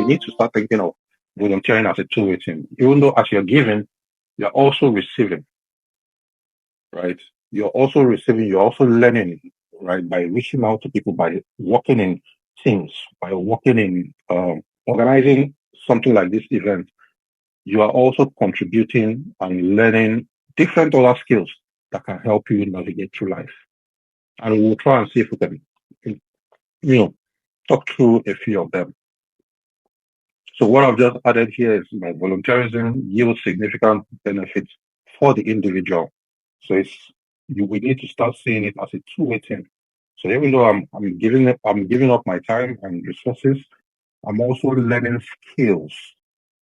we need to start thinking of volunteering as a two-way thing. Even though as you're giving, you're also receiving, right? You're also receiving, you're also learning, right? By reaching out to people, by working in teams, by working in organizing something like this event, you are also contributing and learning different other skills that can help you navigate through life. And we'll try and see if we can, you know, talk through a few of them. So what I've just added here is my volunteerism yields significant benefits for the individual. So we need to start seeing it as a two-way thing. So even though I'm giving up my time and resources, I'm also learning skills,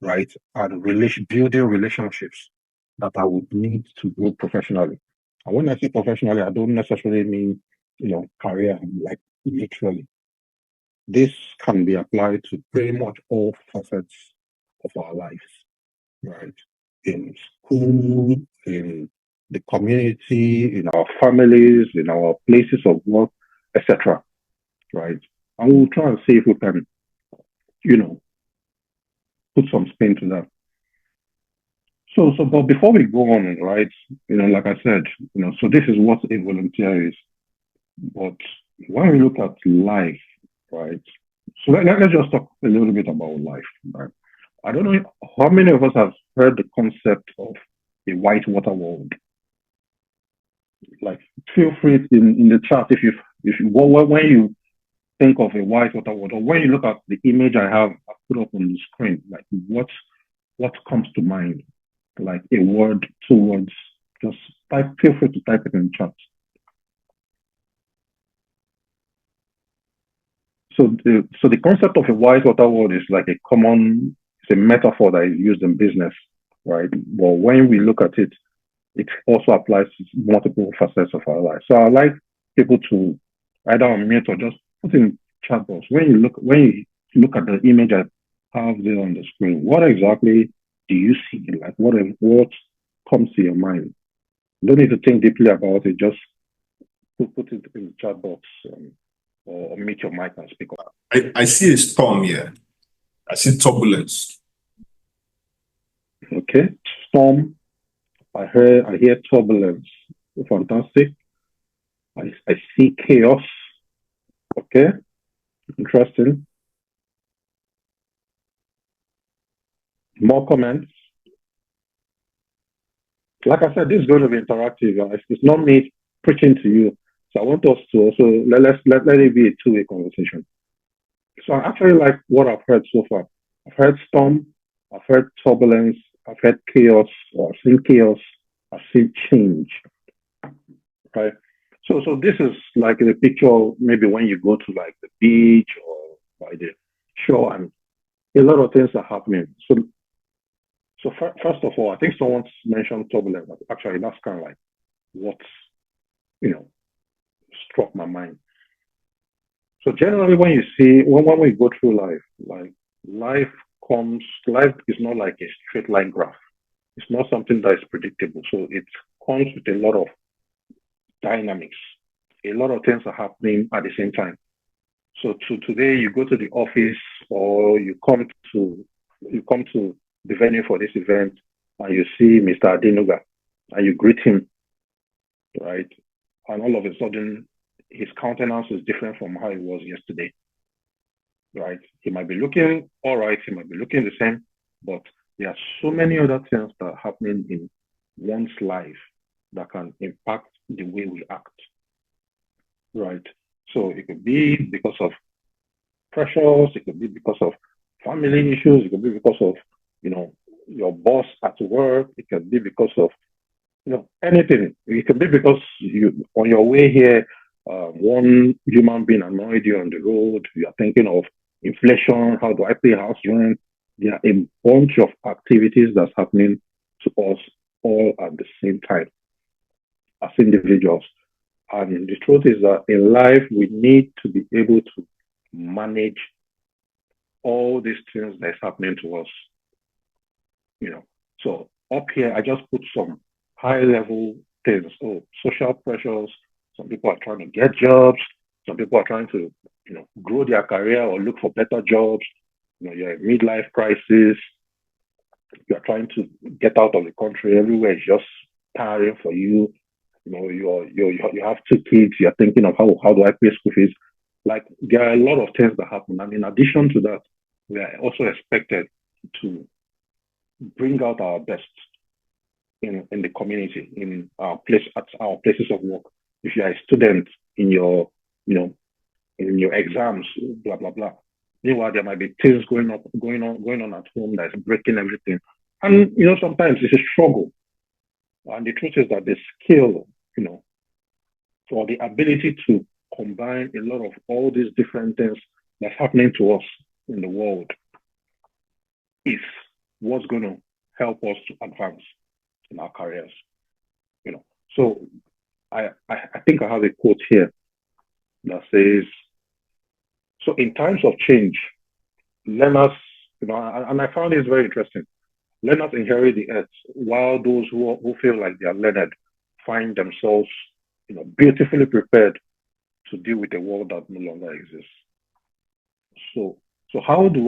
right? And building relationships that I would need to grow professionally. And when I say professionally, I don't necessarily mean, career, like literally. This can be applied to pretty much all facets of our lives, right? In school, in the community, in our families, in our places of work, etc. Right? And we'll try and see if we can, you know, put some spin to that. But before we go on, right, like I said, so this is what a volunteer is. But when we look at life, right, so let's just talk a little bit about life, right? I don't know how many of us have heard the concept of a white water world. Like, feel free in the chat if you when you think of a white water world, or when you look at the image I put up on the screen, like what comes to mind? Like a word, two words. Just feel free to type it in the chat. So the concept of a white water world is like it's a metaphor that is used in business, right? But when we look at it, it also applies to multiple facets of our life. So I like people to either unmute or just put in chat box. When you look at the image I have there on the screen, what exactly do you see? Like what comes to your mind? You don't need to think deeply about it. Just put it in the chat box or meet your mic and speak up. I see a storm here. I see turbulence. Okay, storm. I hear turbulence. Fantastic. I see chaos. Okay, interesting. More comments. Like I said, this is going to be interactive, guys. It's not me preaching to you. So I want us to also let it be a two-way conversation. So I actually like what I've heard so far. I've heard storm, I've heard turbulence, I've heard chaos, or I've seen chaos, I've seen change. Right? So this is like the picture maybe when you go to like the beach or by the shore and a lot of things are happening. So first of all, I think someone mentioned turbulence. Actually, that's kind of like what struck my mind. So generally, when we go through life, like life is not like a straight line graph. It's not something that is predictable. So it comes with a lot of dynamics. A lot of things are happening at the same time. So today you go to the office or you come to the venue for this event and you see Mr. Adenuga and you greet him, right? And all of a sudden his countenance is different from how it was yesterday, right? He might be looking all right, he might be looking the same, but there are so many other things that are happening in one's life that can impact the way we act, right? So it could be because of pressures, it could be because of family issues, it could be because of, your boss at work, it could be because of, anything. It could be because on your way here, one human being annoyed you on the road, you are thinking of inflation, how do I pay house rent? There are a bunch of activities that's happening to us all at the same time as individuals. And the truth is that in life, we need to be able to manage all these things that's happening to us. So up here, I just put some high level things. Oh, social pressures. Some people are trying to get jobs. Some people are trying to, grow their career or look for better jobs. you're in midlife crisis, you're trying to get out of the country, everywhere is just tiring for you. You have two kids, you're thinking of how do I pay school fees? Like there are a lot of things that happen. And in addition to that, we are also expected to bring out our best in the community, in our place at our places of work. If you are a student in your, you know, in your exams, blah blah blah. Meanwhile, there might be things going on at home that's breaking everything. And sometimes it's a struggle. And the truth is that the skill, you know, for the ability to combine a lot of all these different things that's happening to us in the world is what's going to help us to advance in our careers. You know, so I think I have a quote here that says, "So in times of change, learners, and I found this very interesting. Learners inherit the earth, while those who feel like they are learned find themselves, beautifully prepared to deal with a world that no longer exists." So, so how do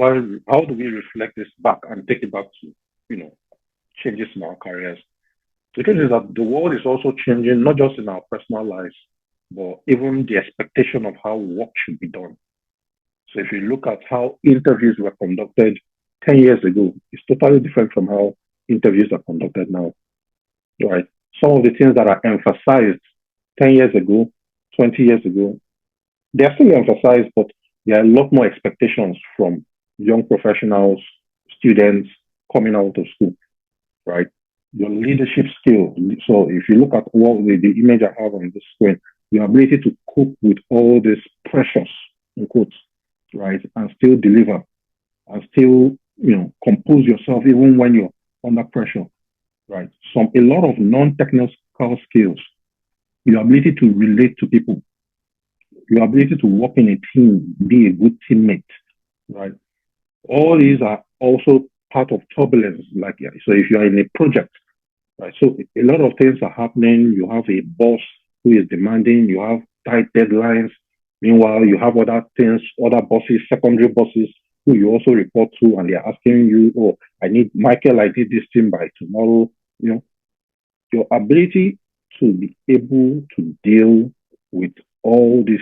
we reflect this back and take it back to, you know, changes in our careers? The truth is that the world is also changing, not just in our personal lives, but even the expectation of how work should be done. So if you look at how interviews were conducted 10 years ago, it's totally different from how interviews are conducted now, right? Some of the things that are emphasized 10 years ago, 20 years ago, they are still emphasized, but there are a lot more expectations from young professionals, students coming out of school, right? Your leadership skill. So if you look at what the image I have on the screen, your ability to cope with all this pressures, in quotes, right, and still deliver and still, compose yourself even when you're under pressure, right? A lot of non-technical skills, your ability to relate to people, your ability to work in a team, be a good teammate, right? All these are also part of turbulence. Like, yeah, so if you are in a project, right? So a lot of things are happening. You have a boss who is demanding. You have tight deadlines. Meanwhile, you have other things, other bosses, secondary bosses who you also report to, and they're asking you, "Oh, I need Michael. I did this thing by tomorrow." You know, your ability to be able to deal with all this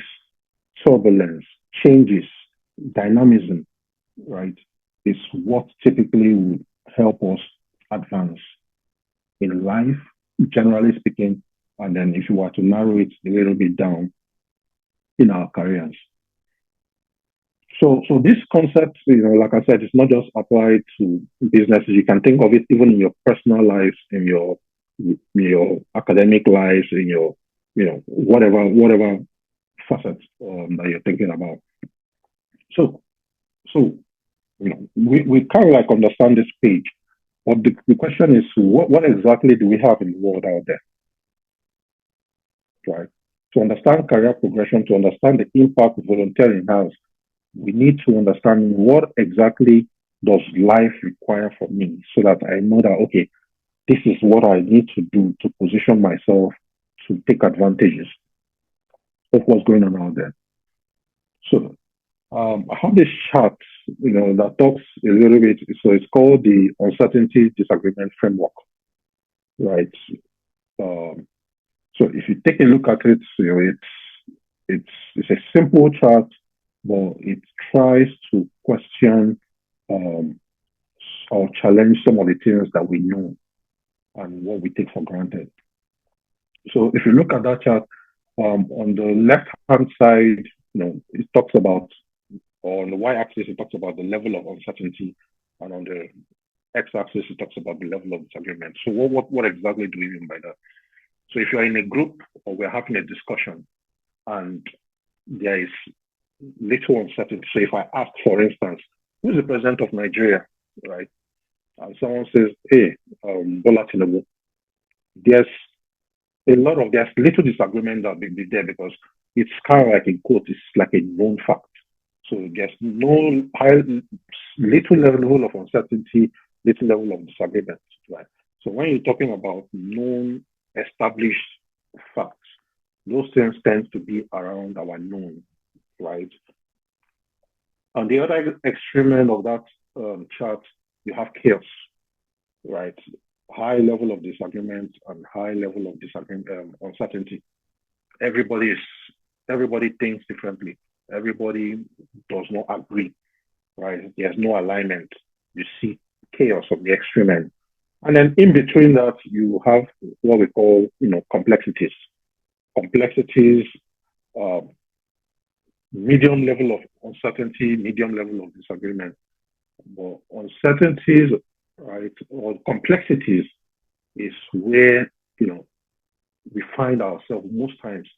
turbulence, changes, dynamism, right, is what typically would help us advance in life, generally speaking. And then if you were to narrow it a little bit down in our careers. So this concept, like I said, it's not just applied to businesses. You can think of it even in your personal lives, in your academic lives, in your, whatever facets that you're thinking about. So, so we kind of like understand this page, but the question is, what exactly do we have in the world out there, right? To understand career progression, to understand the impact volunteering has, we need to understand what exactly does life require from me so that I know that, okay, this is what I need to do to position myself to take advantages of what's going on out there. So I have this chart, that talks a little bit. So it's called the uncertainty disagreement framework, right? Um, so if you take a look at it, it's a simple chart, but it tries to question um, or challenge some of the things that we know and what we take for granted. So if you look at that chart, on the left hand side, it talks about, or on the y-axis, it talks about the level of uncertainty, and on the x-axis, it talks about the level of disagreement. So what exactly do we mean by that? So if you're in a group or we're having a discussion and there is little uncertainty. So if I ask, for instance, who's the president of Nigeria, right? And someone says, hey, Bola Tinubu, there's there's little disagreement that will be there because it's kind of like in quote, it's like a known fact. So there's no little level of uncertainty, little level of disagreement, right? So when you're talking about known, established facts, those things tend to be around our known, right? On the other extreme end of that chart, you have chaos, right? High level of disagreement and high level of disagreement, uncertainty. Everybody is everybody thinks differently. Everybody does not agree, right? There's no alignment. You see chaos of the extreme end. And then in between that, you have what we call, complexities. Complexities, uh, medium level of uncertainty, medium level of disagreement. But uncertainties, right, or complexities is where, you know, we find ourselves most times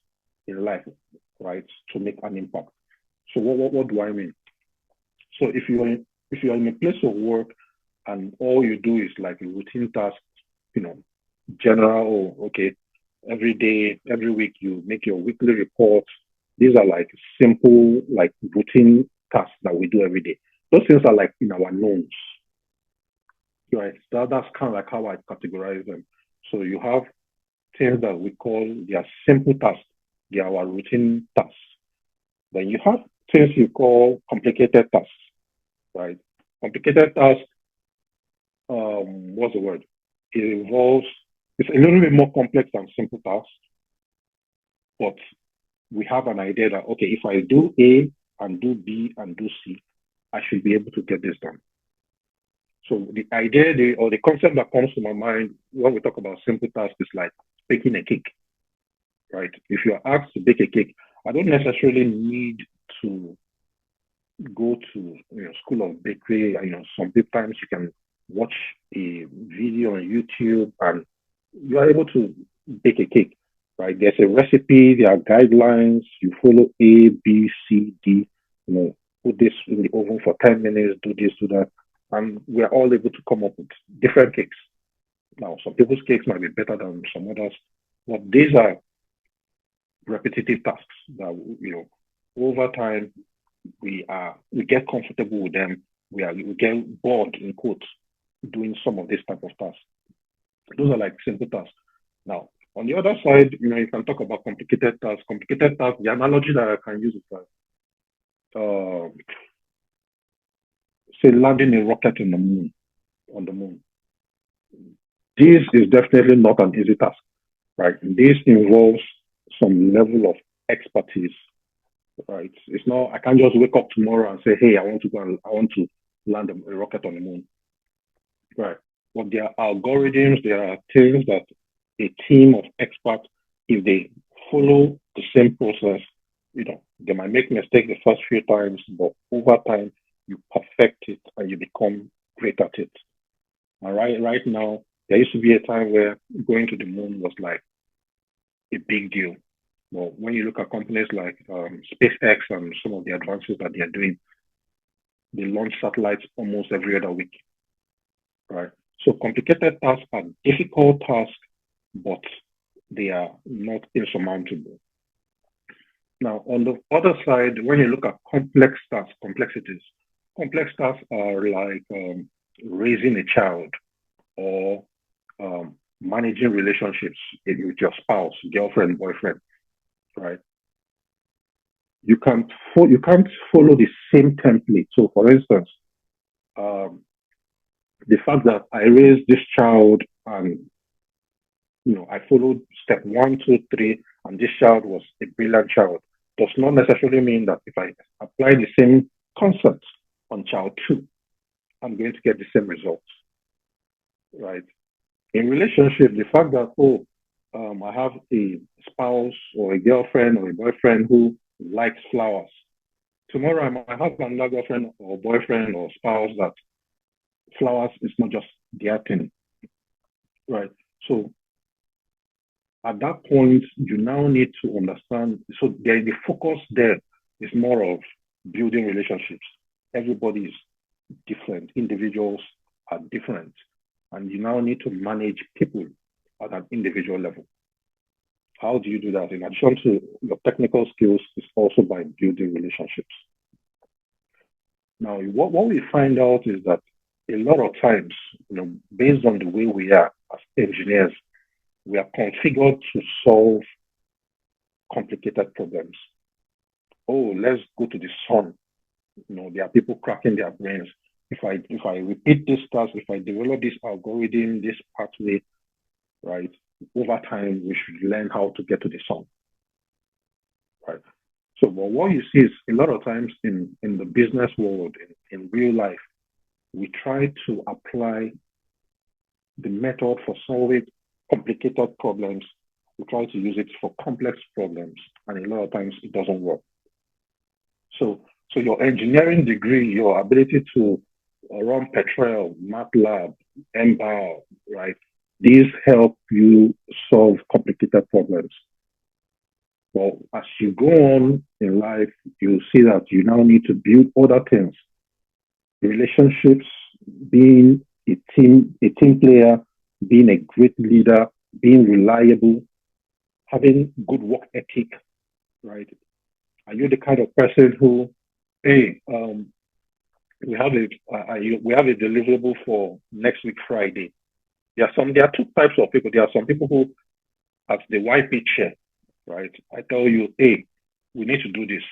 in life, right, to make an impact. So what do I mean? So if you're in a place of work and all you do is like a routine task, you know, general, oh, okay, every day, every week you make your weekly reports. These are like simple, like routine tasks that we do every day. Those things are like in our knowns, right? That's kind of like how I categorize them. So you have things that we call they are simple tasks. They are our routine tasks. Then you have things you call complicated tasks, right? Complicated tasks, what's the word? It involves, it's a little bit more complex than simple tasks, but we have an idea that, okay, if I do A and do B and do C, I should be able to get this done. So the idea or the concept that comes to my mind when we talk about simple tasks is like baking a cake, right? If you're asked to bake a cake, I don't necessarily need to go to school of bakery. Sometimes you can watch a video on YouTube and you are able to bake a cake, right? There's a recipe, there are guidelines, you follow A, B, C, D, put this in the oven for 10 minutes, do this, do that. And we're all able to come up with different cakes. Now, some people's cakes might be better than some others, but these are repetitive tasks that, over time, we get comfortable with them. We get bored in quotes doing some of this type of tasks. Those are like simple tasks. Now, on the other side, you can talk about complicated tasks. Complicated tasks, the analogy that I can use is like, say, landing a rocket in the moon, on the moon. This is definitely not an easy task, right? This involves some level of expertise, right? It's not, I can't just wake up tomorrow and say, hey, I want to land a rocket on the moon, right? But there are algorithms, there are things that a team of experts, if they follow the same process, they might make mistakes the first few times, but over time you perfect it and you become great at it. And right now, there used to be a time where going to the moon was like a big deal. Well, when you look at companies like SpaceX and some of the advances that they are doing, they launch satellites almost every other week, right? So complicated tasks are difficult tasks, but they are not insurmountable. Now, on the other side, when you look at complex tasks are like raising a child or managing relationships with your spouse, girlfriend, boyfriend, right? You can't follow the same template. So, for instance, um, the fact that I raised this child and I followed step one, two, three, and this child was a brilliant child does not necessarily mean that if I apply the same concepts on child two, I'm going to get the same results, right? In relationship, the fact that, I have a spouse or a girlfriend or a boyfriend who likes flowers. Tomorrow, I might have another girlfriend or boyfriend or spouse that flowers is not just their thing, right? So at that point, you now need to understand. So the focus there is more of building relationships. Everybody is different. Individuals are different. And you now need to manage people at an individual level. How do you do that? In addition to your technical skills, is also by building relationships. Now, what we find out is that a lot of times, based on the way we are as engineers, we are configured to solve complicated problems. Oh, let's go to the sun. There are people cracking their brains. If I repeat this task, if I develop this algorithm, this pathway, right, over time we should learn how to get to the sum, right? So, but what you see is a lot of times in the business world, in real life, we try to apply the method for solving complicated problems. We try to use it for complex problems, and a lot of times it doesn't work. So your engineering degree, your ability to run Petrel, MATLAB, MBAL, right? These help you solve complicated problems. Well, as you go on in life, you see that you now need to build other things, relationships, being a team player, being a great leader, being reliable, having good work ethic, right? Are you the kind of person who, hey, we have a deliverable for next week Friday. There are two types of people. There are some people who, as the YP chair, right? I tell you, hey, we need to do this,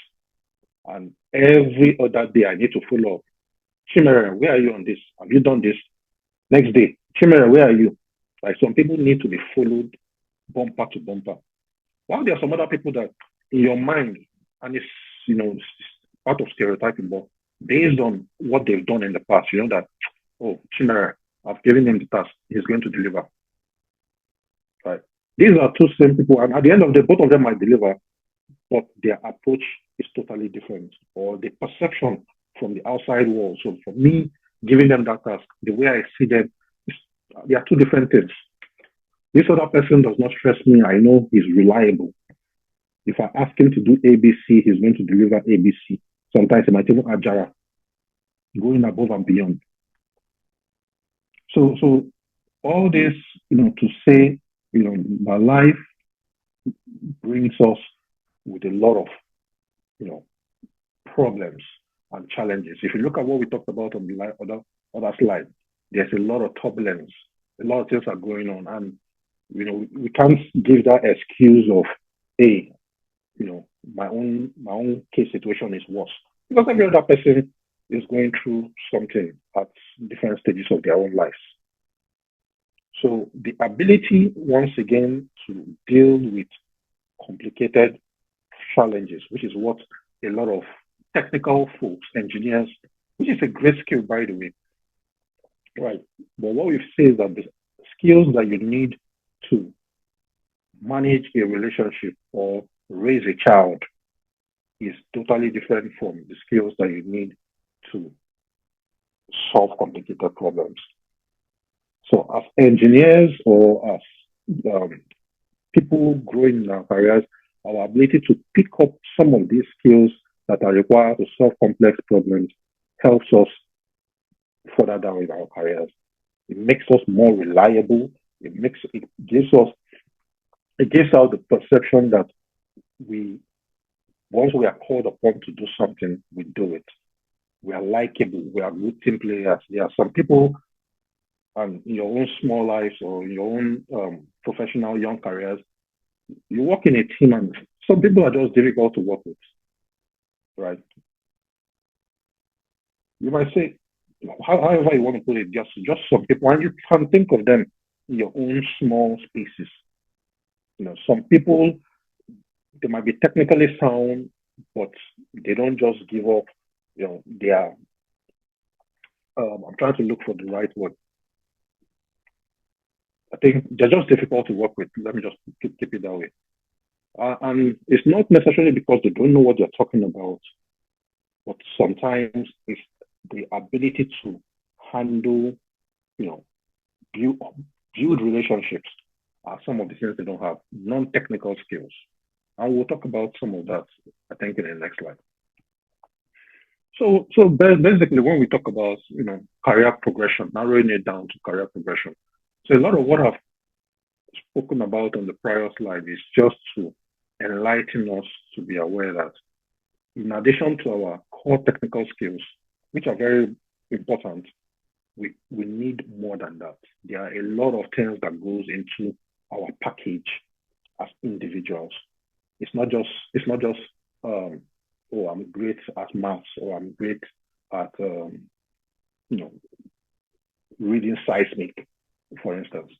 and every other day I need to follow up. Chimere, where are you on this? Have you done this? Next day, Chimere, where are you? Like some people need to be followed bumper to bumper. While there are some other people that in your mind, and it's part of stereotyping, but based on what they've done in the past, you know that, oh, Chimera, I've given him the task, he's going to deliver. Right. These are two same people, and at the end of the day, both of them might deliver, but their approach is totally different, or the perception from the outside world. So for me, giving them that task, the way I see them, is, they are two different things. This other person does not stress me. I know he's reliable. If I ask him to do ABC, he's going to deliver ABC. Sometimes he might even add Jara, going above and beyond. So all this, to say, my life brings us with a lot of, you know, problems and challenges. If you look at what we talked about on the other slide, there's a lot of turbulence, a lot of things are going on, and we can't give that excuse of, hey, my own case situation is worse, because every other person is going through something at different stages of their own lives. So the ability, once again, to deal with complicated challenges, which is what a lot of technical folks, engineers, which is a great skill, by the way, right? But what we've said is that the skills that you need to manage a relationship or raise a child is totally different from the skills that you need to solve complicated problems. So, as engineers or as um, people growing in our careers, our ability to pick up some of these skills that are required to solve complex problems helps us further down in our careers. It makes us more reliable. It gives us the perception that we once we are called upon to do something, we do it. We are likable. We are good team players. There are some people, and in your own small lives or in your own professional young careers, you work in a team, and some people are just difficult to work with, right? You might say, however you want to put it, just some people, and you can think of them in your own small spaces. Some people, they might be technically sound, but they don't just give up. They are. I'm trying to look for the right word. I think they're just difficult to work with. Let me just keep it that way. And it's not necessarily because they don't know what they're talking about, but sometimes it's the ability to handle, you know, build, build relationships are some of the things they don't have, non-technical skills. And we'll talk about some of that, I think, in the next slide. So basically, when we talk about, career progression, narrowing it down to career progression, so a lot of what I've spoken about on the prior slide is just to enlighten us to be aware that in addition to our core technical skills, which are very important, we need more than that. There are a lot of things that goes into our package as individuals. It's not just oh, I'm great at maths, or I'm great at you know reading seismic, for instance.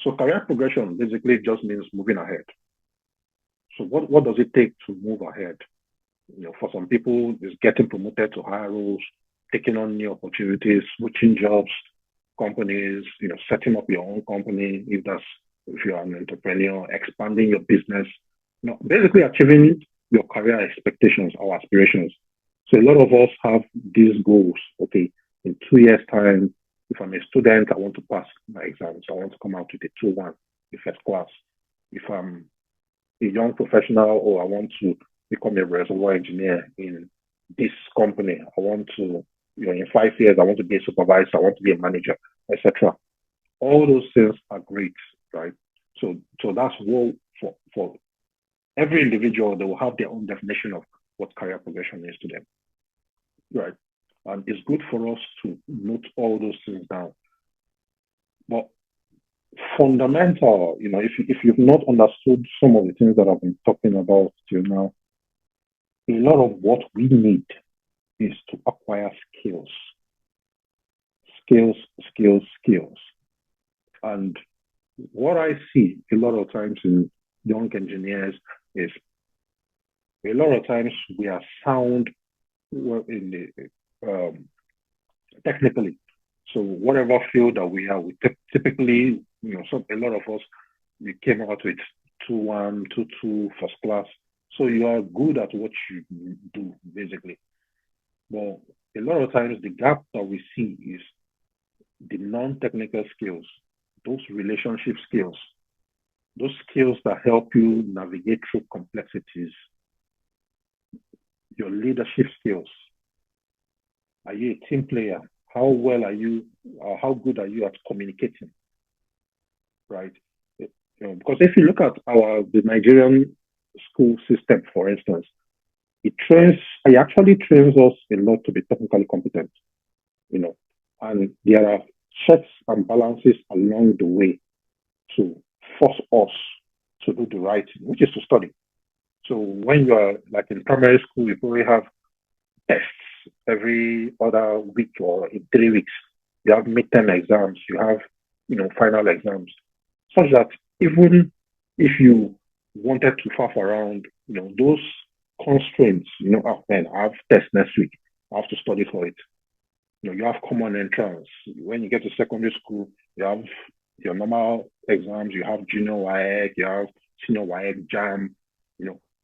So career progression basically just means moving ahead. So what does it take to move ahead? For some people, it's getting promoted to higher roles, taking on new opportunities, switching jobs, companies, setting up your own company if you're an entrepreneur, expanding your business, basically achieving your career expectations or aspirations. So a lot of us have these goals. Okay, in 2 years' time, if I'm a student, I want to pass my exams. I want to come out with a 2-1, the first class. If I'm a young professional, or I want to become a reservoir engineer in this company. I want to, in 5 years, I want to be a supervisor, I want to be a manager, etc. All those things are great, right? So that's what for every individual, they will have their own definition of what career progression is to them, right? And it's good for us to note all those things down. But fundamental, if you've not understood some of the things that I've been talking about till now, a lot of what we need is to acquire skills. Skills, skills, skills. And what I see a lot of times in young engineers is a lot of times we are sound in the technically. So whatever field that we are, we typically, a lot of us, we came out with 2-1, 2-2, first class. So you are good at what you do, basically. But a lot of times the gap that we see is the non-technical skills, those relationship skills, those skills that help you navigate through complexities, your leadership skills. Are you a team player? How well are you, or how good are you at communicating? Right? Because if you look at the Nigerian school system, for instance, it actually trains us a lot to be technically competent, and there are checks and balances along the way to force us to do the right thing, which is to study. So when you are like in primary school, you probably have tests every other week or in 3 weeks. You have midterm exams, you have, final exams, such that even if you wanted to faff around, those constraints, oh man, I have test next week, I have to study for it. You have common entrance. When you get to secondary school, you have your normal exams, you have junior WAEC, you have senior WAEC, JAM.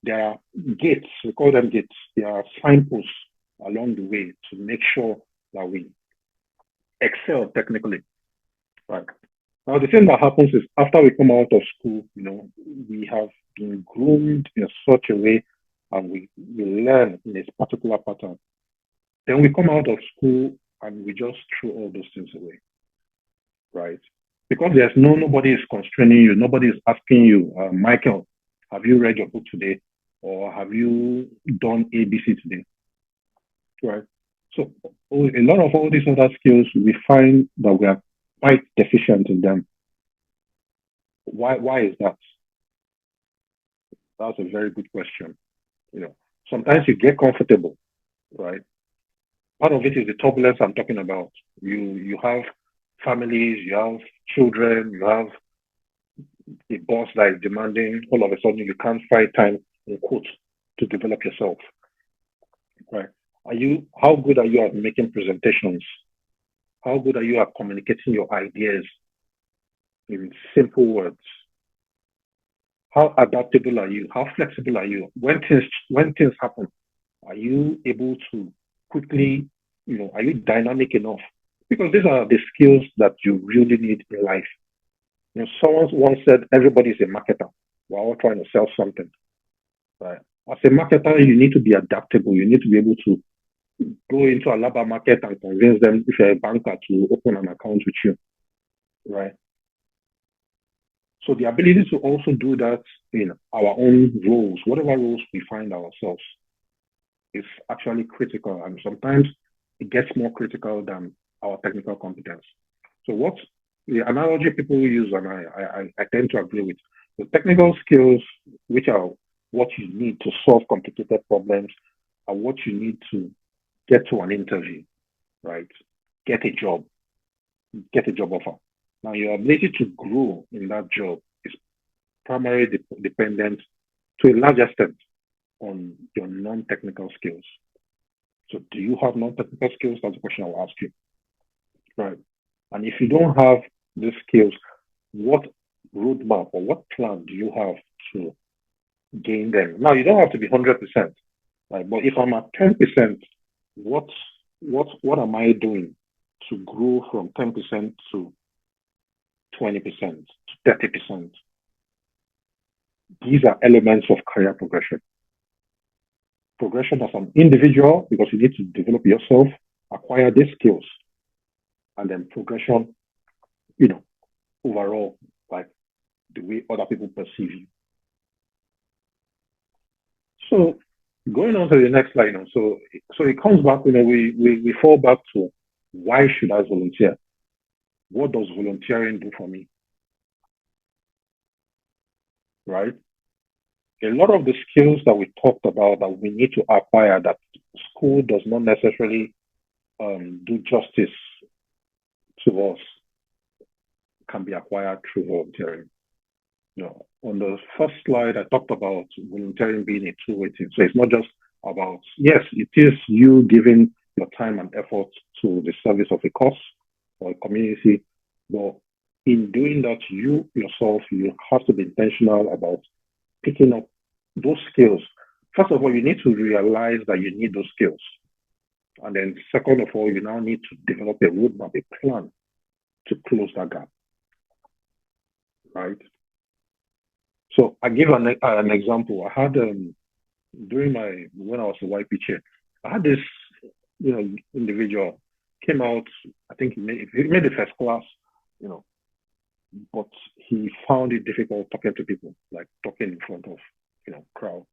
There are gates, we call them gates. There are signposts along the way to make sure that we excel technically. Right. Now, the thing that happens is after we come out of school, we have been groomed in such a way and we learn in a particular pattern. Then we come out of school and we just throw all those things away, right? Because nobody is constraining you, nobody is asking you, Michael, have you read your book today, or have you done ABC today, right? So a lot of all these other skills, we find that we are quite deficient in them. Why is that? That's a very good question. Sometimes you get comfortable, right? Part of it is the turbulence I'm talking about. You have families, you have children, you have a boss that is demanding. All of a sudden, you can't find time, in quotes, to develop yourself. Right? How good are you at making presentations? How good are you at communicating your ideas in simple words? How adaptable are you? How flexible are you? When things happen, are you able to quickly, are you dynamic enough? Because these are the skills that you really need in life. Someone once said, everybody is a marketer. We're all trying to sell something. Right? As a marketer, you need to be adaptable. You need to be able to go into a labor market and convince them, if you're a banker, to open an account with you. Right? So the ability to also do that in our own roles, whatever roles we find ourselves, is actually critical. And sometimes it gets more critical than our technical competence. So what the analogy people use, and I tend to agree with, the technical skills, which are what you need to solve complicated problems, and what you need to get to an interview, right? Get a job, get a job offer. Now, your ability to grow in that job is primarily dependent to a large extent on your non-technical skills. So, do you have non-technical skills? That's the question I'll ask you, right? And if you don't have these skills, what roadmap or what plan do you have to gain them? Now, you don't have to be 100%, right? But if I'm at 10%, what what am I doing to grow from 10% to 20% to 30%? These are elements of career progression. Progression as an individual, because you need to develop yourself, acquire these skills, and then progression, you know, overall, like the way other people perceive you. So going on to the next slide, so it comes back, we fall back to why should I volunteer? What does volunteering do for me? Right? A lot of the skills that we talked about that we need to acquire that school does not necessarily do justice to us can be acquired through volunteering. On the first slide, I talked about volunteering being a two-way thing. So it's not just about, yes, it is you giving your time and effort to the service of a cause or a community, but in doing that, you yourself, you have to be intentional about picking up those skills. First of all, you need to realize that you need those skills. And then second of all, you now need to develop a roadmap, a plan to close that gap, right? So I give an example. I had when I was a YP chair, I had this individual came out. I think he made the first class, but he found it difficult talking to people, like talking in front of crowd.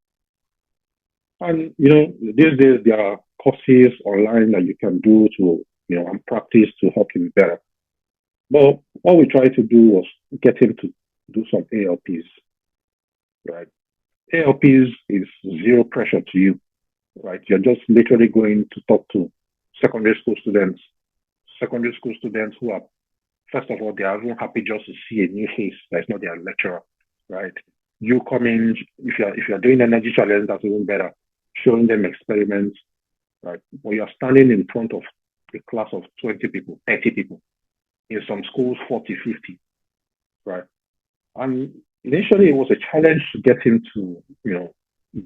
And these days there are courses online that you can do to and practice to help you be better. But what we tried to do was get him to do some ALPs, right? ALPs is zero pressure to you, right? You're just literally going to talk to secondary school students who are, first of all, they are even happy just to see a new face that's not their lecturer, right? You come in, if you're doing energy challenge, that's even better, showing them experiments, right? But you're standing in front of a class of 20 people, 30 people, in some schools, 40, 50, right? And initially, it was a challenge to get him to,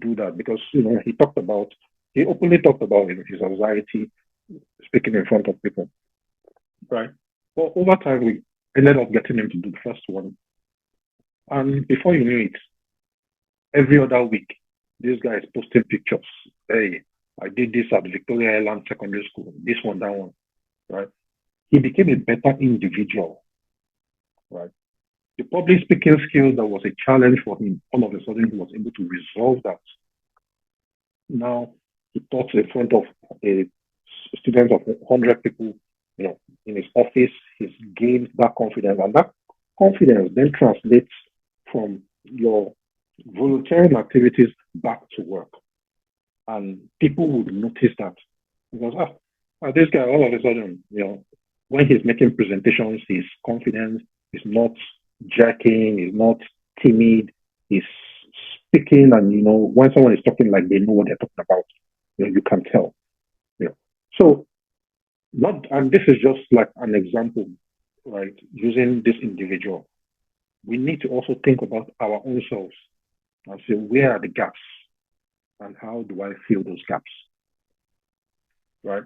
do that because, he openly talked about his anxiety speaking in front of people, right? But over time, we ended up getting him to do the first one. And before you knew it, every other week, this guy is posting pictures. Hey, I did this at Victoria Island Secondary School, this one, that one, right? He became a better individual, right? The public speaking skills that was a challenge for him, all of a sudden he was able to resolve that. Now he talks in front of a student of 100 people, in his office. He's gained that confidence, and that confidence then translates from your volunteering activities back to work. And people would notice that because this guy all of a sudden, when he's making presentations, he's confident, he's not jerking, he's not timid, he's speaking, and when someone is talking, like they know what they're talking about, you can tell. So and this is just like an example, right? Using this individual, we need to also think about our own selves and say, where are the gaps and how do I fill those gaps, right?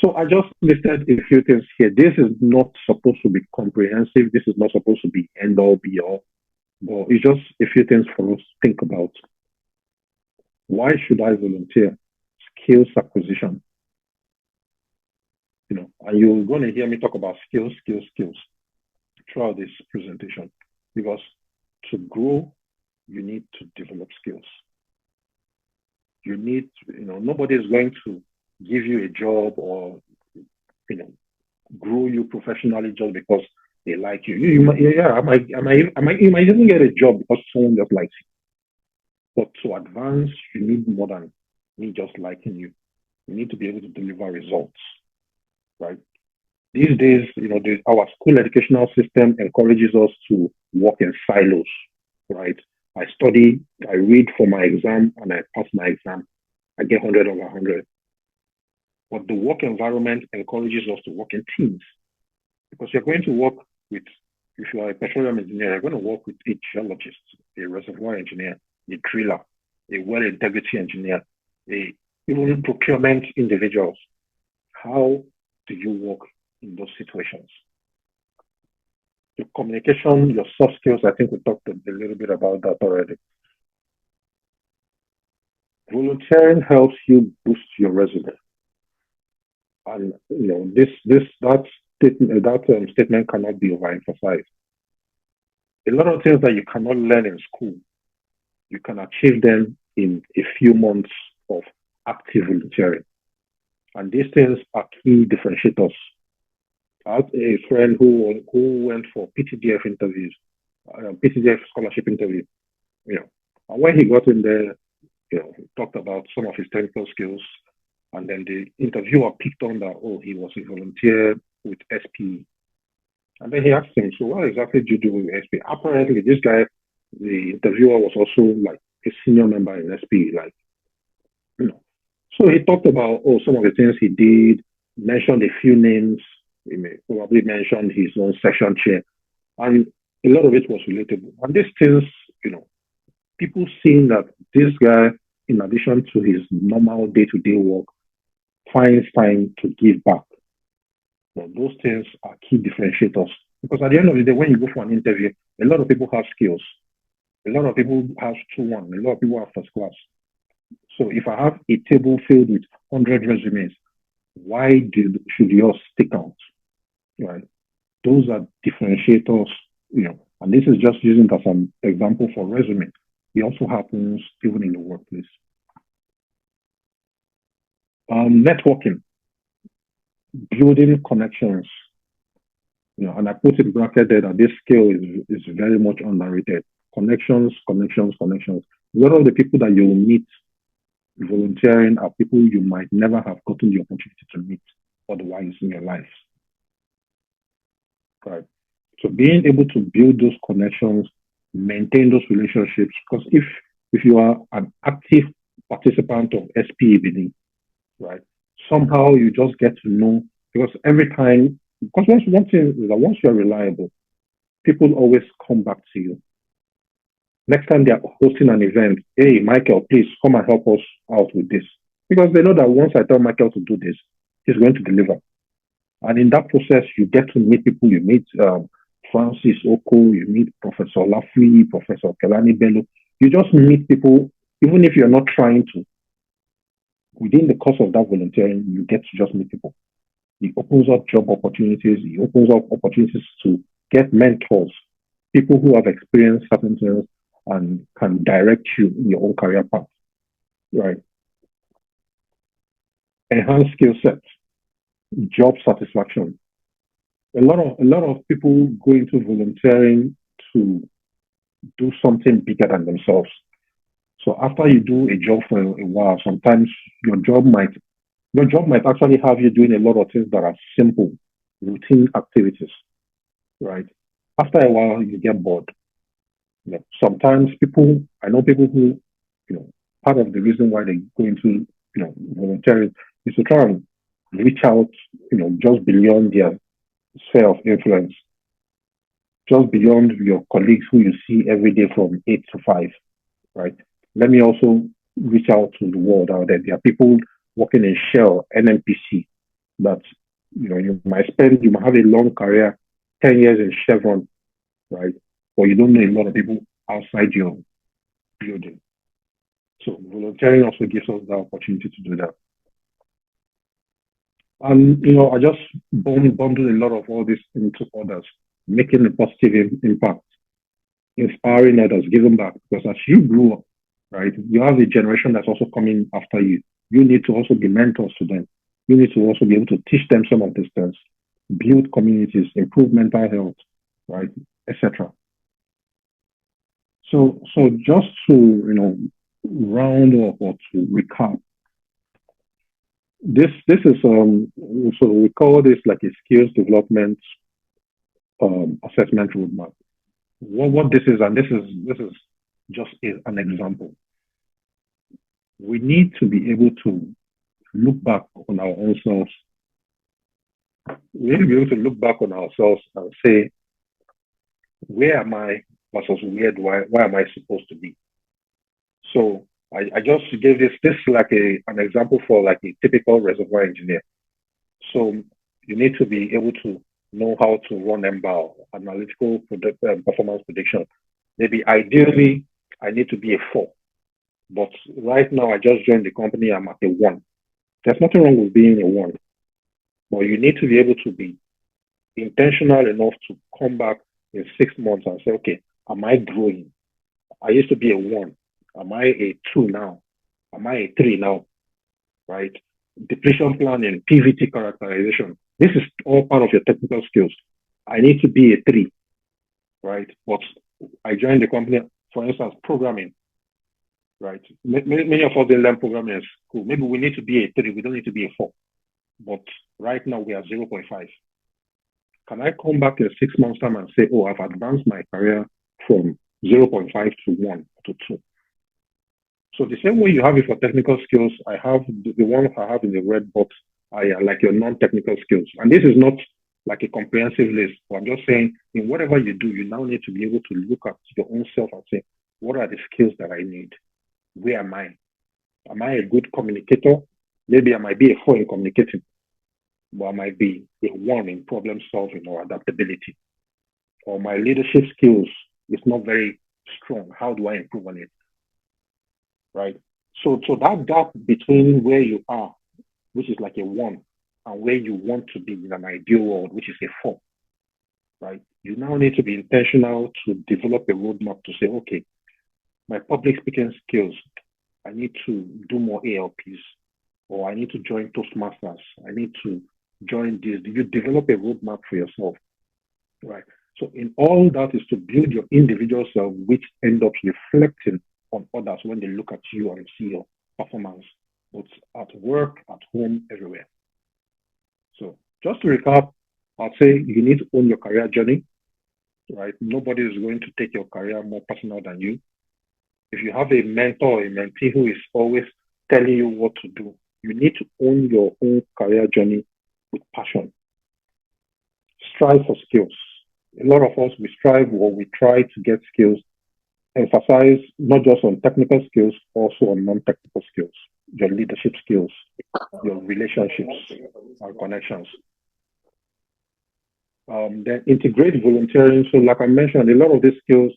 So I just listed a few things here. This is not supposed to be comprehensive. This is not supposed to be end all be all, but it's just a few things for us to think about. Why should I volunteer? Skills acquisition. And you're going to hear me talk about skills throughout this presentation, because to grow, you need to develop skills. You need, nobody is going to give you a job or, grow you professionally just because they like you. You might even get a job because someone just likes But to advance, you need more than me just liking you. You need to be able to deliver results, right? These days, our school educational system encourages us to work in silos, right? I study, I read for my exam, and I pass my exam. I get 100 over 100. But the work environment encourages us to work in teams because you're going to work with, if you are a petroleum engineer, you're going to work with a geologist, a reservoir engineer, a driller, a well integrity engineer, even procurement individuals. How do you work in those situations? Your communication, your soft skills, I think we talked a little bit about that already. Volunteering helps you boost your resume. And that statement cannot be overemphasized. A lot of things that you cannot learn in school, you can achieve them in a few months of active volunteering. And these things are key differentiators. I had a friend who went for PTDF interviews, PTDF scholarship interview, and when he got in there, he talked about some of his technical skills, and then the interviewer picked on that, he was a volunteer with SP. And then he asked him, so what exactly do you do with SP? Apparently, this guy, the interviewer, was also like a senior member in SP, So he talked about, some of the things he did, mentioned a few names, he may probably mentioned his own section chair, and a lot of it was relatable. And these things, people seeing that this guy, in addition to his normal day-to-day work, finds time to give back. Those things are key differentiators. Because at the end of the day, when you go for an interview, a lot of people have skills. A lot of people have 2-1. A lot of people have first class. So if I have a table filled with 100 resumes, why should yours stick out? Right? Those are differentiators, and this is just using as an example for resume. It also happens even in the workplace. Networking, building connections, and I put in bracket there that this skill is very much underrated. Connections. A lot of the people that you will meet volunteering are people you might never have gotten the opportunity to meet otherwise in your life. Right. So being able to build those connections, maintain those relationships, because if you are an active participant of SPEBD, right, somehow you just get to know, because every time, because one thing is that once you're reliable, people always come back to you. Next time they're hosting an event, hey, Michael, please come and help us out with this. Because they know that once I tell Michael to do this, he's going to deliver. And in that process, you get to meet people. You meet Francis Oko, you meet Professor Lafui, Professor Kelani Bello. You just meet people, even if you're not trying to. Within the course of that volunteering, you get to just meet people. It opens up job opportunities. It opens up opportunities to get mentors, people who have experienced certain things and can direct you in your own career path. Right. Enhanced skill sets, job satisfaction. A lot of people go into volunteering to do something bigger than themselves. So after you do a job for a while, sometimes your job might actually have you doing a lot of things that are simple, routine activities, right? After a while, you get bored. Sometimes I know people who, part of the reason why they go into, volunteering is to try and reach out, just beyond their sphere of influence, just beyond your colleagues who you see every day from 8 to 5, right? Let me also reach out to the world out there. There are people working in Shell, NNPC, that, you might have a long career, 10 years in Chevron, right? But you don't know a lot of people outside your building. So volunteering also gives us the opportunity to do that. And, I just bundled a lot of all this into others, making a positive impact, inspiring others, giving back. Because as you grow up, right, you have a generation that's also coming after you. You need to also be mentors to them. You need to also be able to teach them some of these things, build communities, improve mental health, right, etc. So just to, round off or to recap, this is so we call this like a skills development assessment roadmap. What this is, and this is just an example. We need to be able to look back on our own selves. We need to be able to look back on ourselves and say, where am I versus where am I supposed to be? So I just gave this like an example for like a typical reservoir engineer. So you need to be able to know how to run MBAL, analytical performance prediction. Maybe ideally, I need to be a 4. But right now, I just joined the company, I'm at a 1. There's nothing wrong with being a 1. But you need to be able to be intentional enough to come back in 6 months and say, okay, am I growing? I used to be a 1. Am I a 2 now? Am I a 3 now? Right? Depletion planning, PVT characterization. This is all part of your technical skills. I need to be a 3, right? But I joined the company, for instance, programming, right? Many of us didn't learn programming in school. Maybe we need to be a 3. We don't need to be a 4. But right now we are 0.5. Can I come back in 6 months' time and say, oh, I've advanced my career from 0.5 to 1 to 2? So the same way you have it for technical skills, I have the one I have in the red box are like your non-technical skills. And this is not like a comprehensive list, but I'm just saying in whatever you do, you now need to be able to look at your own self and say, what are the skills that I need? Where am I? Am I a good communicator? Maybe I might be a 4 in communicating, but I might be a 1 in problem solving or adaptability. Or my leadership skills is not very strong. How do I improve on it? Right? So that gap between where you are, which is like a 1, and where you want to be in an ideal world, which is a 4, right? You now need to be intentional to develop a roadmap to say, okay, my public speaking skills, I need to do more ALPs, or I need to join Toastmasters. I need to join this. You develop a roadmap for yourself, right? So in all that is to build your individual self, which end up reflecting on others when they look at you and see your performance, both at work, at home, everywhere. So just to recap, I'd say you need to own your career journey, right? Nobody is going to take your career more personal than you. If you have a mentor or a mentee who is always telling you what to do, you need to own your own career journey with passion. Strive for skills. A lot of us, we strive or we try to get skills. Emphasize not just on technical skills, also on non-technical skills, your leadership skills, your relationships and connections. Then integrate volunteering. So like I mentioned, a lot of these skills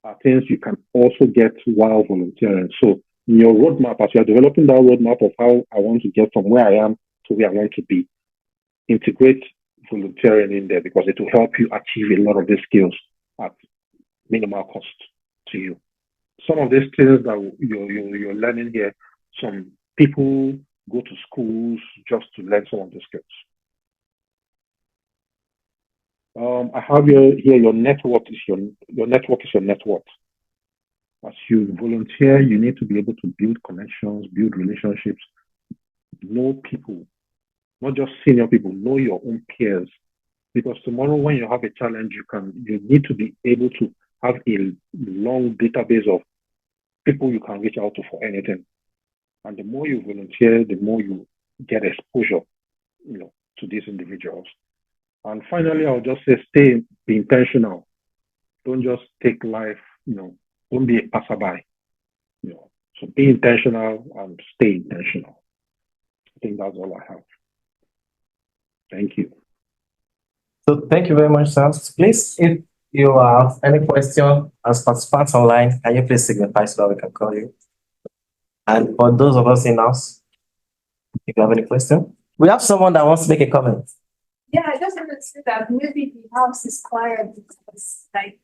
are things you can also get while volunteering. So in your roadmap, as you're developing that roadmap of how I want to get from where I am to where I want to be, integrate volunteering in there because it will help you achieve a lot of these skills at minimal cost to you. Some of these things that you're learning here, some people go to schools just to learn some of the skills. I have here your network is your network is your net worth. As you volunteer, you need to be able to build connections, build relationships, know people, not just senior people, know your own peers. Because tomorrow when you have a challenge, you need to be able to have a long database of people you can reach out to for anything. And the more you volunteer, the more you get exposure, to these individuals. And finally, I'll just say, be intentional. Don't just take life, don't be a passerby, So be intentional and stay intentional. I think that's all I have. Thank you. So thank you very much, Sam. Please, if you have any question as participants online, can you please signify so that we can call you? And for those of us in house, if you have any question, we have someone that wants to make a comment. Yeah, I just wanted to say that maybe the house is quiet because, like,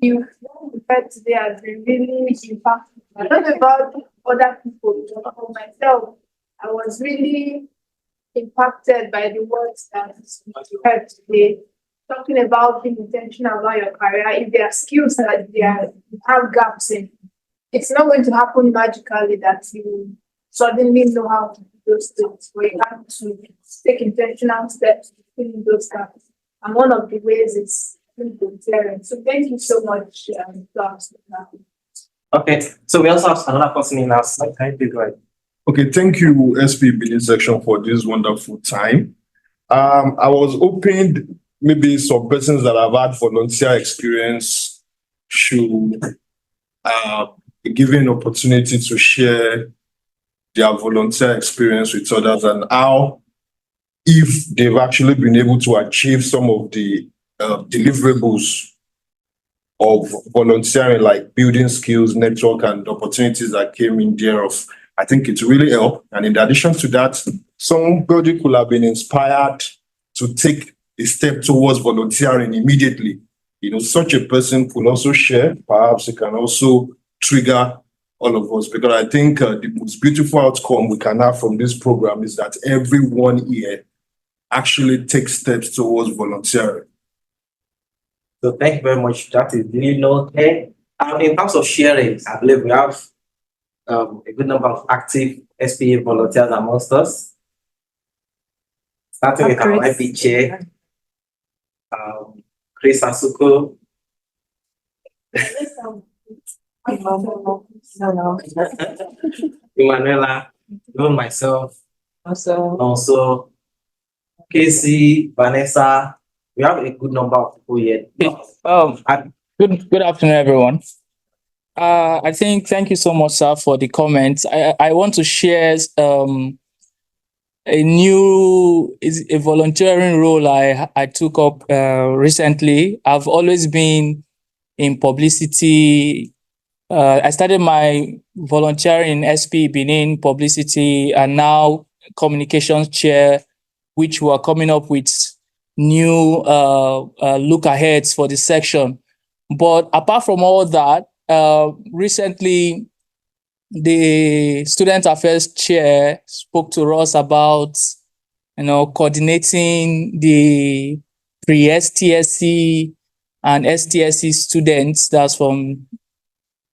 you referred today has been really impactful. I don't know about other people, but for myself, I was really impacted by the words that you heard today, talking about being intentional about your career. If there are skills that you have gaps in, it's not going to happen magically that you suddenly know how to do those things, but you have to take intentional steps to fill in those gaps. And one of the ways is volunteering. So thank you so much, class. Okay, so we also have another person in our side. Thank you, go ahead. Okay, thank you, SP Benin section, for this wonderful time. I was hoping maybe some persons that have had volunteer experience should be given opportunity to share their volunteer experience with others and how, if they've actually been able to achieve some of the deliverables of volunteering, like building skills, network, and opportunities that came in thereof. I think it really helped. And in addition to that, somebody could have been inspired to take a step towards volunteering immediately. You know, such a person could also share. Perhaps it can also trigger all of us, because I think the most beautiful outcome we can have from this program is that everyone here actually takes steps towards volunteering. So thank you very much. That is really noted. In terms of sharing, I believe we have a good number of active SPA volunteers amongst us. Starting with our IP chair, Chris Asuko. Emanuela, even myself, also Casey, Vanessa. We have a good number of people here. Good afternoon, everyone. I think thank you so much, sir, for the comments. I want to share a volunteering role I took up recently. I've always been in publicity. I started my volunteering in SP Benin publicity, and now communications chair, which we're coming up with new look aheads for the section. But apart from all that, recently the student affairs chair spoke to us about, coordinating the pre-STSC and STSC students. That's from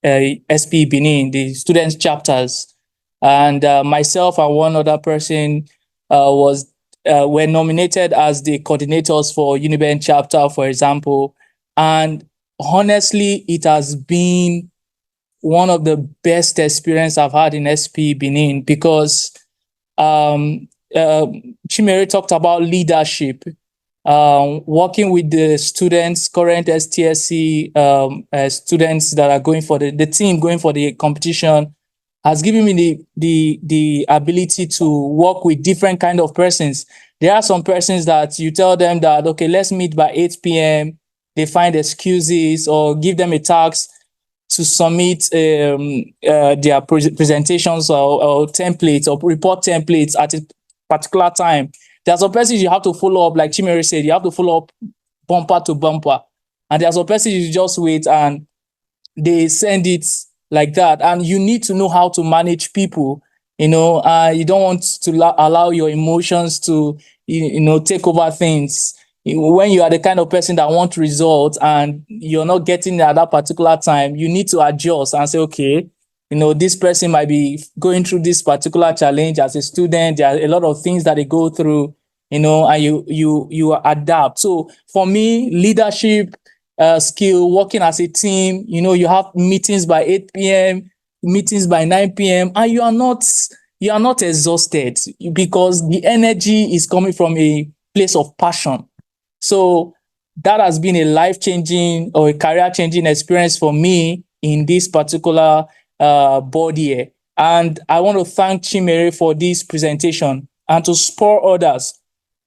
SP Benin, the students chapters, and myself and one other person were nominated as the coordinators for Uniben chapter, for example. And honestly, it has been one of the best experience I've had in SP Benin, because Chimere talked about leadership, working with the students, current STSC students that are going for the team going for the competition, has given me the ability to work with different kind of persons. There are some persons that you tell them that, okay, let's meet by 8 p.m. They find excuses, or give them a task to submit their presentations or templates or report templates at a particular time. There are some persons you have to follow up, like Chimere said, you have to follow up bumper to bumper. And there are some persons you just wait and they send it like that. And you need to know how to manage people. You don't want to allow your emotions to, take over things. When you are the kind of person that wants results and you're not getting it at that particular time, you need to adjust and say, okay, this person might be going through this particular challenge as a student. There are a lot of things that they go through, and you adapt. So for me, leadership skill, working as a team, you have meetings by 8 p.m., meetings by 9 p.m., and you are not exhausted, because the energy is coming from a place of passion. So that has been a life-changing or a career-changing experience for me in this particular board year. And I want to thank Chimere for this presentation, and to spur others,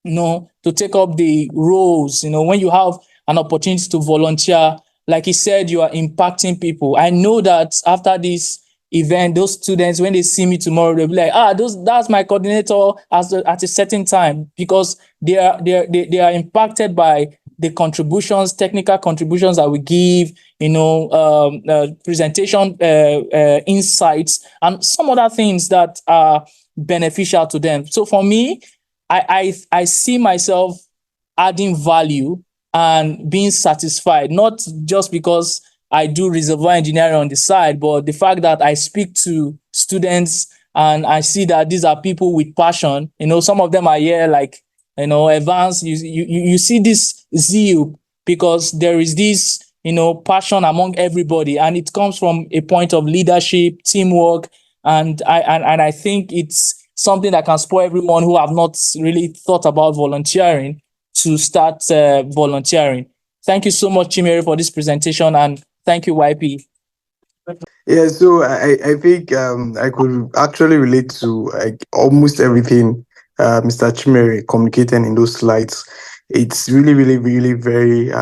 to take up the roles. When you have an opportunity to volunteer, like he said, you are impacting people. I know that after this event, those students, when they see me tomorrow, they'll be like, that's my coordinator at a certain time, because they are impacted by the contributions, technical contributions that we give, presentation insights, and some other things that are beneficial to them. So for me, I see myself adding value and being satisfied, not just because I do reservoir engineering on the side, but the fact that I speak to students and I see that these are people with passion, some of them are here like, advanced, you see this zeal because there is this, passion among everybody, and it comes from a point of leadership, teamwork, and I think it's something that can spur everyone who have not really thought about volunteering to start volunteering. Thank you so much, Chimere, for this presentation, and thank you, YP. Yeah, so I think I could actually relate to like almost everything Mr. Chimere communicated in those slides. It's really, really, really very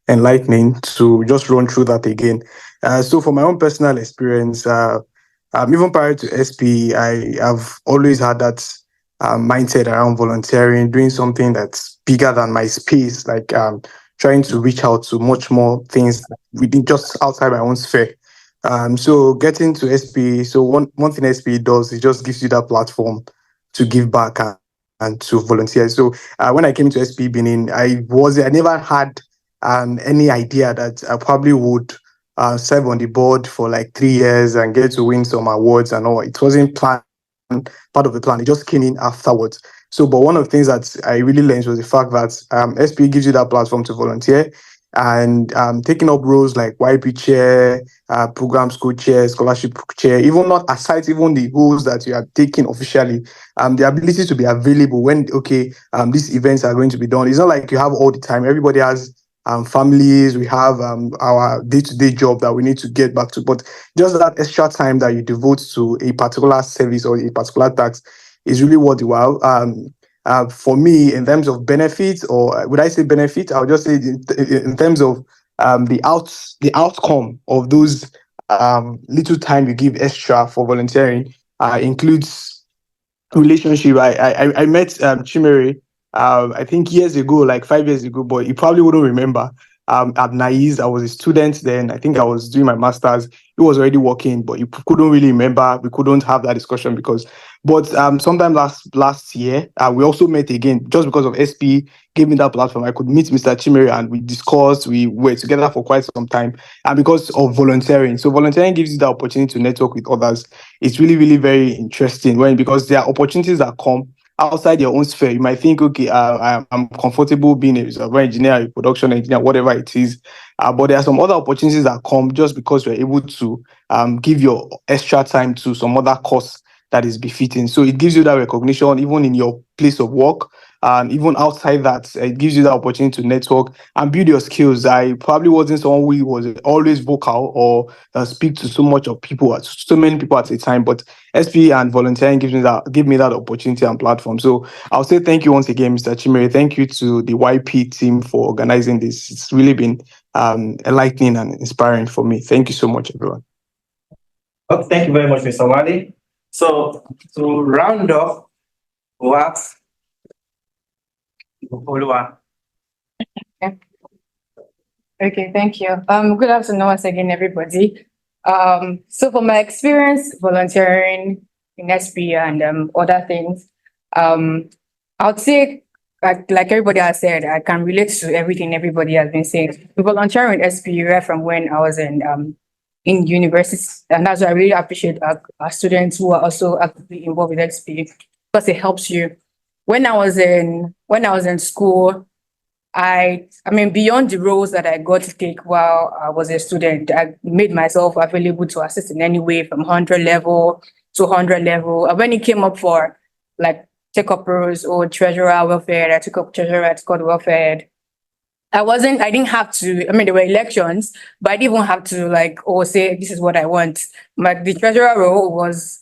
enlightening to just run through that again. So for my own personal experience, even prior to SP, I have always had that mindset around volunteering, doing something that's bigger than my space, like trying to reach out to much more things within just outside my own sphere. So getting to SP, so one thing SP does, it just gives you that platform to give back and to volunteer. So when I came to SP Benin, I never had any idea that I probably would serve on the board for like 3 years and get to win some awards and all. It wasn't planned, part of the plan. It just came in afterwards. So, but one of the things that I really learned was the fact that SP gives you that platform to volunteer, and taking up roles like YP chair, program school chair, scholarship chair, even not aside even the roles that you are taking officially, the ability to be available when these events are going to be done. It's not like you have all the time. Everybody has families. We have our day-to-day job that we need to get back to, but just that extra time that you devote to a particular service or a particular task is really worthwhile. For me, in terms of benefits, or would I say benefit? I'll just say in terms of the outcome of those little time you give extra for volunteering includes relationship. I met Chimere I think years ago, like 5 years ago, but you probably wouldn't remember. At NAIS, I was a student then. I think I was doing my master's. He was already working, but you couldn't really remember. We couldn't have that discussion but sometime last year, we also met again just because of SP gave me that platform. I could meet Mr. Chimere and we discussed. We were together for quite some time, and because of volunteering. So volunteering gives you the opportunity to network with others. It's really, really very interesting because there are opportunities that come outside your own sphere. You might think, okay, I'm comfortable being a reservoir engineer, a production engineer, whatever it is. But there are some other opportunities that come just because you're able to give your extra time to some other course that is befitting. So it gives you that recognition even in your place of work. And even outside that, it gives you the opportunity to network and build your skills. I probably wasn't someone who was always vocal or speak to so many people at a time, but SP and volunteering give me that opportunity and platform. So I'll say thank you once again, Mr. Chimere. Thank you to the YP team for organizing this. It's really been enlightening and inspiring for me. Thank you so much, everyone. Okay, thank you very much, Mr. Wale. So to round off what Okay, thank you. Good afternoon once again, everybody. So for my experience volunteering in SP and other things, I'd say like everybody has said, I can relate to everything everybody has been saying. Volunteering in SP right from when I was in university, and that's why I really appreciate our students who are also actively involved with SP because it helps you. When I was in school, I mean, beyond the roles that I got to take while I was a student, I made myself available to assist in any way from 100 level to 100 level. And when it came up for like take up roles or treasurer welfare, I took up treasurer at Scott welfare. I didn't have to, I mean, there were elections, but I didn't even have to say, this is what I want. Like the treasurer role was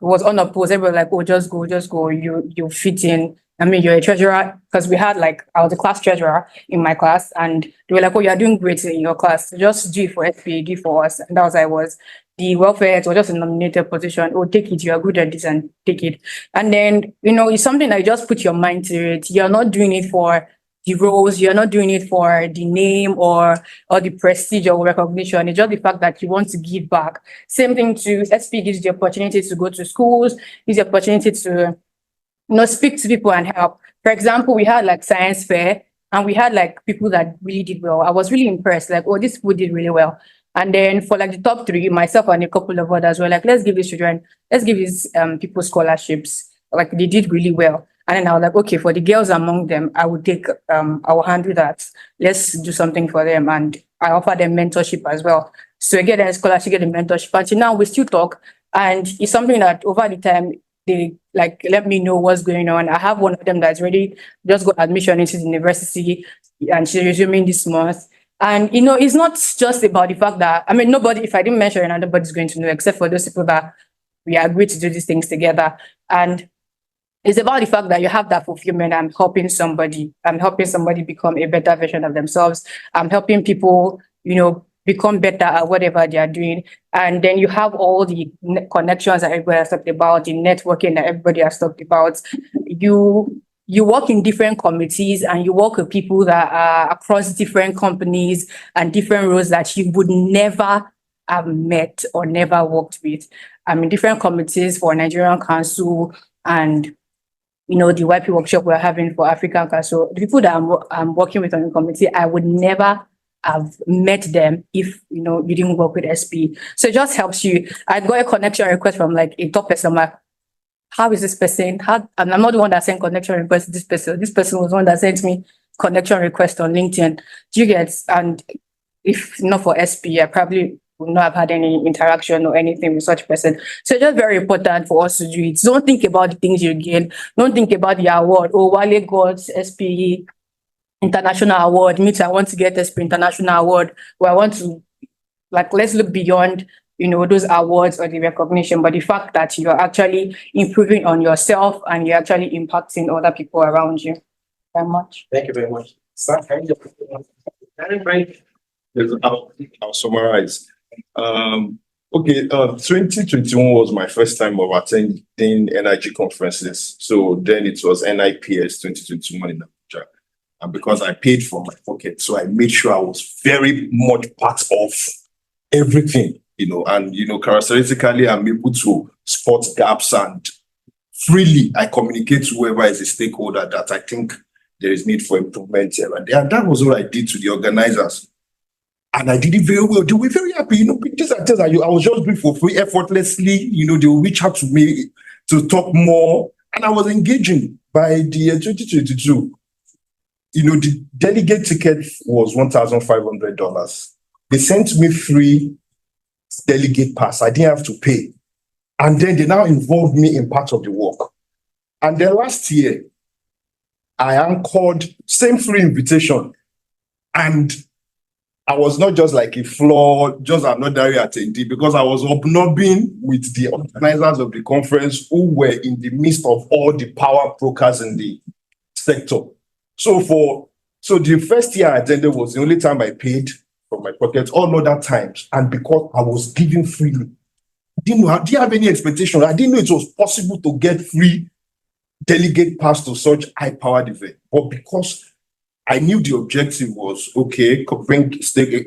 unopposed. Everybody was like, oh, just go, you fit in. I mean, you're a treasurer, because we had I was a class treasurer in my class, and they were like, oh, you're doing great in your class. Just do it for SP, do it for us. And that was I was. The welfare was just a nominated position. Oh, take it, you're good at this and take it. And then, it's something that you just put your mind to it. You're not doing it for the roles, you're not doing it for the name or the prestige or recognition. It's just the fact that you want to give back. Same thing to SP gives you the opportunity to go to schools, gives you the opportunity to speak to people and help. For example, we had science fair And we had like people that really did well. I was really impressed, like, oh, these people did really well. And then for like the top three, myself and a couple of others were like, let's give these children, let's give these people scholarships. Like they did really well. And then I was like, okay, for the girls among them, I would take, I will handle that. Let's do something for them. And I offer them mentorship as well. So I get a scholarship, get a mentorship. Until now, we still talk. And it's something that over the time, they like let me know what's going on. I have one of them that's ready, just got admission into the university, and she's resuming this month. And you know, it's not just about the fact that I mean, nobody. If I didn't mention it, nobody's going to know except for those people that we agreed to do these things together. And it's about the fact that you have that fulfillment. I'm helping somebody. I'm helping somebody become a better version of themselves. I'm helping people, you know, become better at whatever they are doing. And then you have all the connections that everybody has talked about, the networking that everybody has talked about. You work in different committees and you work with people that are across different companies and different roles that you would never have met or never worked with. I'm in different committees for Nigerian Council and you know, the YP workshop we're having for African Council. The people that I'm working with on the committee, I would never have met them if, you know, you didn't work with SP. So it just helps you. I got a connection request from like a top person. I'm like, how is this person? And I'm not the one that sent connection request to this person. This person was the one that sent me connection request on LinkedIn. Do you get? And if not for SP, I probably would not have had any interaction or anything with such person. So it's just very important for us to do it. Don't think about the things you gain. Don't think about the award. Oh, Wale got SP International Award. Me too, I want to get SP International Award. Where I want to, like, let's look beyond, you know, those awards or the recognition, but the fact that you're actually improving on yourself and you're actually impacting other people around you. Very much. Thank you very much. Sir, can you Yes, I'll summarize. Okay, 2021 was my first time of attending energy conferences. So then it was NIPS 2021 in Abuja. And because I paid from my pocket, so I made sure I was very much part of everything, you know, and, you know, characteristically, I'm able to spot gaps and freely I communicate to whoever is a stakeholder that I think there is need for improvement here. And that was what I did to the organizers. And I did it very well. They were very happy. You know, these are things that I was just doing for free, effortlessly. You know, they will reach out to me to talk more. And I was engaging. By the year 2022, you know, the delegate ticket was $1,500. They sent me free delegate pass. I didn't have to pay. And then they now involved me in part of the work. And then last year, I anchored same free invitation. And I was not just like a floor, just another attendee, because I was hobnobbing with the organizers of the conference who were in the midst of all the power brokers in the sector. So the first year I attended was the only time I paid from my pocket. All other times, and because I was giving freely, I didn't have any expectation. I didn't know it was possible to get free delegate pass to such high-powered event, but because I knew the objective was, okay, bring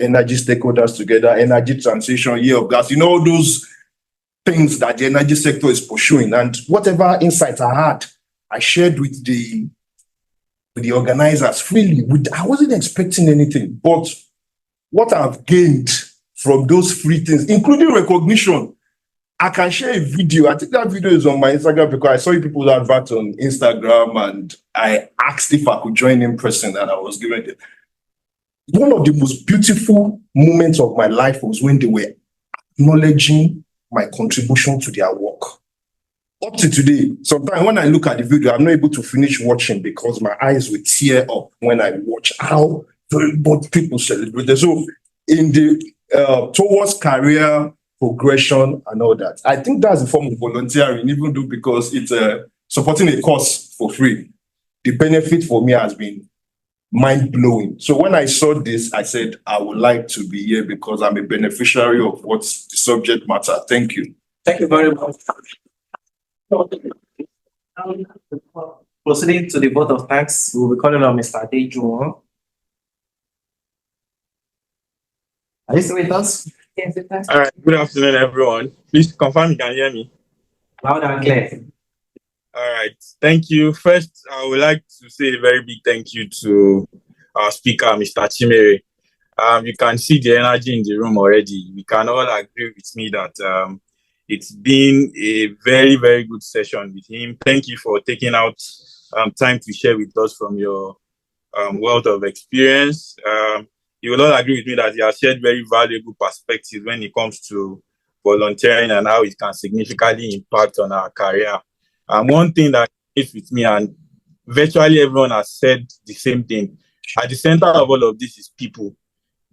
energy stakeholders together, energy transition, year of gas, you know, all those things that the energy sector is pursuing. And whatever insights I had, I shared with the organizers freely. I wasn't expecting anything, but what I've gained from those free things, including recognition, I can share a video. I think that video is on my Instagram because I saw people's adverts on Instagram and I asked if I could join in person and I was given it. One of the most beautiful moments of my life was when they were acknowledging my contribution to their work. Up to today, sometimes when I look at the video, I'm not able to finish watching because my eyes will tear up when I watch how very much people celebrate. So in the towards career progression and all that, I think that's a form of volunteering, even though because it's supporting a cause for free. The benefit for me has been mind-blowing. So when I saw this, I said, I would like to be here because I'm a beneficiary of what's the subject matter. Thank you. Thank you very much. Proceeding to the vote of thanks, we'll be calling on Mr. Adejuwon. Are you still with us? Yes, it does. All right. Good afternoon, everyone. Please confirm you can hear me. Loud and clear. All right. Thank you. First, I would like to say a very big thank you to our speaker, Mr. Chimere. You can see the energy in the room already. We can all agree with me that it's been a very, very good session with him. Thank you for taking out time to share with us from your wealth of experience. You will all agree with me that you have shared very valuable perspectives when it comes to volunteering and how it can significantly impact on our career. One thing that is with me, and virtually everyone has said the same thing, at the center of all of this is people,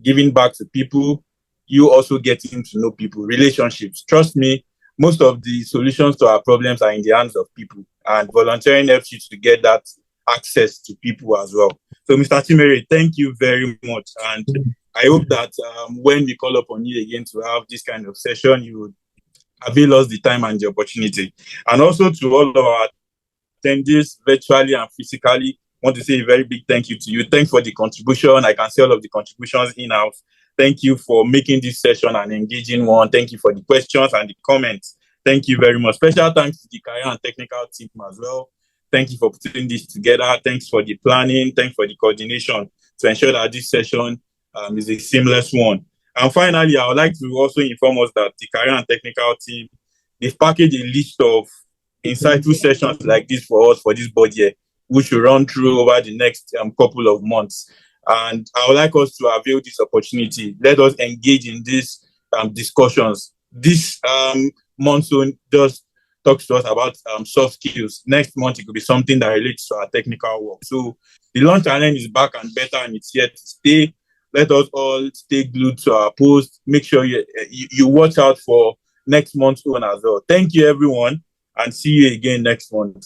giving back to people, you also getting to know people, relationships. Trust me, most of the solutions to our problems are in the hands of people, and volunteering helps you to get that access to people as well. So, Mr. Chimere, thank you very much. And I hope that when we call upon you again to have this kind of session, you would avail us the time and the opportunity. And also to all of our attendees, virtually and physically, I want to say a very big thank you to you. Thanks for the contribution. I can see all of the contributions in-house. Thank you for making this session an engaging one. Thank you for the questions and the comments. Thank you very much. Special thanks to the career and technical team as well. Thank you for putting this together. Thanks for the planning. Thanks for the coordination to ensure that this session is a seamless one. And finally, I would like to also inform us that the career and technical team, they've packaged a list of insightful sessions like this for us for this budget, which will run through over the next couple of months. And I would like us to avail this opportunity. Let us engage in these discussions. This month just talks to us about soft skills. Next month, it could be something that relates to our technical work. So the Launch Challenge is back and better, and it's here to stay. Let us all stay glued to our post. Make sure you watch out for next month's one as well. Thank you, everyone, and see you again next month.